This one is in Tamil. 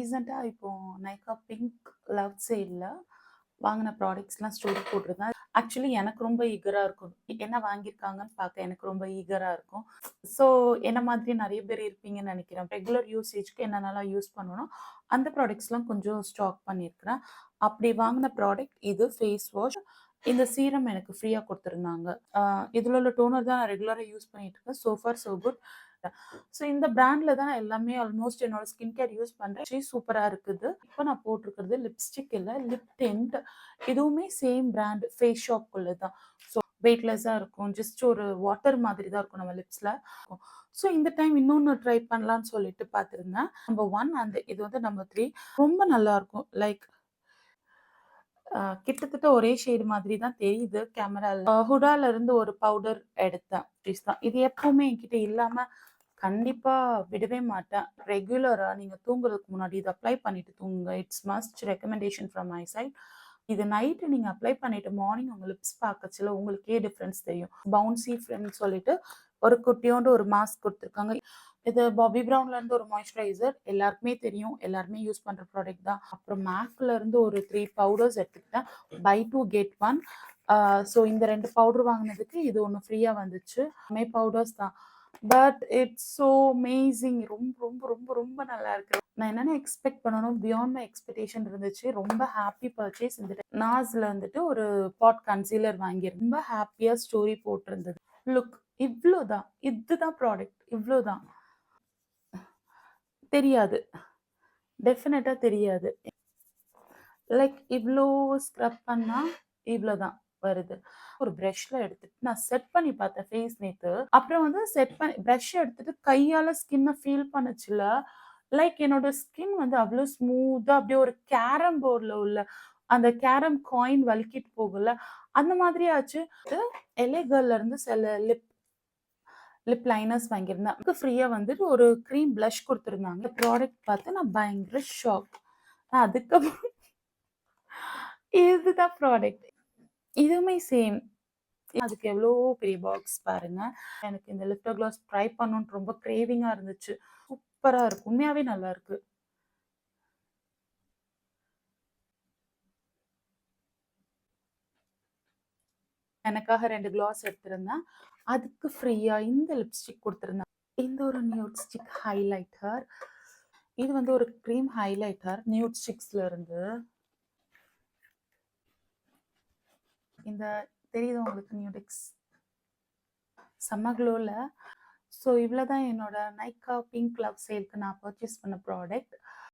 ரீசென்ட்டா இப்போ நைக்கா பிங்க் லவ் சேல்ல வாங்குன ப்ராடக்ட்ஸ்லாம் ஸ்டோரி போட்டிருந்தேன். ஆக்சுவலி எனக்கு ரொம்ப ஈகரா இருக்கும். என்ன வாங்கியிருக்காங்கன்னு பார்க்க எனக்கு ரொம்ப ஈகரா இருக்கும். ஸோ என்ன மாதிரி நெறைய பேர் இருப்பீங்கன்னு நெனைக்கிறேன். ரெகுலர் யூசேஜ்க்கு என்னென்னலாம் யூஸ் பண்ணனோ, அந்த ப்ராடக்ட்ஸ்லாம் கொஞ்சம் ஸ்டாக் பண்ணியிருக்கிறேன். அப்படி வாங்குன ப்ராடக்ட் இது ஃபேஸ் வாஷ். இந்த சீரம் எனக்கு ஃப்ரீயா குடுத்துருந்தாங்க. இதுல உள்ள டோனர் தான் நான் ரெகுலரா யூஸ் பண்ணிட்டு இருக்கேன். So for so good. So இந்த பிராண்ட்ல தான் எல்லாமே ஆல்மோஸ்ட் என்னோட ஸ்கின் கேர் யூஸ் பண்றேன். சூப்பரா இருக்குது. இப்போ நான் போட்டிருக்கிறது லிப்ஸ்டிக் இல்ல, லிப் டிண்ட். இதுவுமே சேம் பிராண்ட் ஃபேஸ் ஷாப்குள்ள தான். ஸோ வெயிட்லெஸ்ஸா இருக்கும். ஜஸ்ட் ஒரு வாட்டர் மாதிரி தான் இருக்கும் நம்ம லிப்ஸ்ல. ஸோ இந்த டைம் இன்னொன்னு ட்ரை பண்ணலான்னு சொல்லிட்டு பார்த்திருந்தேன். நம்பர் 1 இது வந்து நம்பர் 3 ரொம்ப நல்லா இருக்கும். லைக் கிட்டத்தட்ட ஒரே ஷேடு மாதிரி தான் தெரியுது கேமரால. ஹுடால இருந்து ஒரு பவுடர் எடுத்தேன். தான். இது எப்பவுமே என்கிட்ட இல்லாம கண்டிப்பா விடவே மாட்டேன். ரெகுலரா நீங்க தூங்குறதுக்கு முன்னாடி இத அப்ளை பண்ணிட்டு தூங்குங்க. It's must recommendation from my side. இது நைட்டு நீங்க அப்ளை பண்ணிட்டு மார்னிங் உங்க லிப்ஸ் பார்க்கச்சுல உங்களுக்கே டிஃபரன்ஸ் தெரியும். பவுன்சி ஃப்ரெண்ட்னு சொல்லிட்டு ஒரு குட்டியோண்டு ஒரு மாஸ்க் குடுத்துருக்காங்க. இது பாபி ப்ரவுன்ல இருந்து ஒரு மாய்ஸ்சரைசர். எல்லாருக்குமே தெரியும். எல்லாருமே யூஸ் பண்ற ப்ராடக்ட் தான். அப்புறம் மேக்ல இருந்து ஒரு 3 பவுடர்ஸ் எடுத்துக்கிட்டேன். By 2 get 1. ஸோ இந்த 2 பவுடர் வாங்குனதுக்கு இது ஒண்ணு ஃப்ரீயா வந்துச்சு. பவுடர்ஸ் தான். But it's so amazing. ரொம்ப ரொம்ப ரொம்ப ரொம்ப நல்லா இருக்கு. நான் என்னென்ன எக்ஸ்பெக்ட் பண்ணனோ பியாண்ட் மை எக்ஸ்பெக்டேஷன் இருந்துச்சு. ரொம்ப ஹாப்பி பர்ச்சேஸ். இந்த நாஸ்ல வந்துட்டு ஒரு பாட் கன்சீலர் வாங்கியிருந்தேன். ரொம்ப ஹாப்பியா ஸ்டோரி போட்டிருந்தது. லுக் இவ்ளோதான். இதுதான் ப்ராடக்ட். இவ்ளோதான். தெரியாது. டெஃபினட்டா தெரியாது. லைக் இவ்ளோ ஸ்க்ரப் பண்ணா இவ்ளோதான் வருது. ஒரு பிரஷ்ல எடுத்துட்டு நான் செட் பண்ணி பார்த்தேன் ஃபேஸ் நேத்து. அப்புறம் வந்து செட் பண்ணி பிரஷ் எடுத்துட்டு கையால ஸ்கின்ன ஃபீல் பண்ணுச்சுல. லைக் என்னோட ஸ்கின் வந்து அவ்ளோ ஸ்மூத்தா அப்படியே ஒரு கேரம் போர்ட்ல உள்ள அந்த கேரம் காயின் வழுக்கிட்டு போகும்ல, அந்த மாதிரி ஆச்சு. எல்ஏ கேர்ள்ல இருந்து சில லிப் லைனர்ஸ் வாங்கியிருந்தேன். அதுக்கு ஃப்ரீயா வந்துட்டு ஒரு க்ரீம் ப்ளஷ் குடுத்துருந்தாங்க. இந்த ப்ராடக்ட் பார்த்து நான் பயங்கர ஷாக். அதுக்கப்புறம் இதுதான் ப்ராடக்ட். இதுவுமே சேம். அதுக்கு எவ்ளோ பெரிய பாக்ஸ் பாருங்க. எனக்கு இந்த லிப்டோ கிளாஸ் ட்ரை பண்ணணும்னு ரொம்ப கிரேவிங்கா இருந்துச்சு. சூப்பரா இருக்கு. உண்மையாவே நல்லா இருக்கு. எனக்காக 2 கிளாஸ் எடுத்திருந்தேன். அதுக்கு ஃப்ரீயா இந்த லிப்ஸ்டிக் குடுத்திருந்தாங்க. இந்த ஒரு நியூட் ஸ்டிக் ஹைலைட்டர். இது வந்து ஒரு க்ரீம் ஹைலைட்டர் நியூட் ஸ்டிக்ஸ்ல இருந்து. இந்த தெரியுதா உங்களுக்கு நியூடிக்ஸ்? செம்ம க்ளோல. ஸோ இவ்வளோ தான் என்னோட நைக்கா பிங்க் லவ் சேல்க்கு நான் பர்ச்சேஸ் பண்ண ப்ராடக்ட்.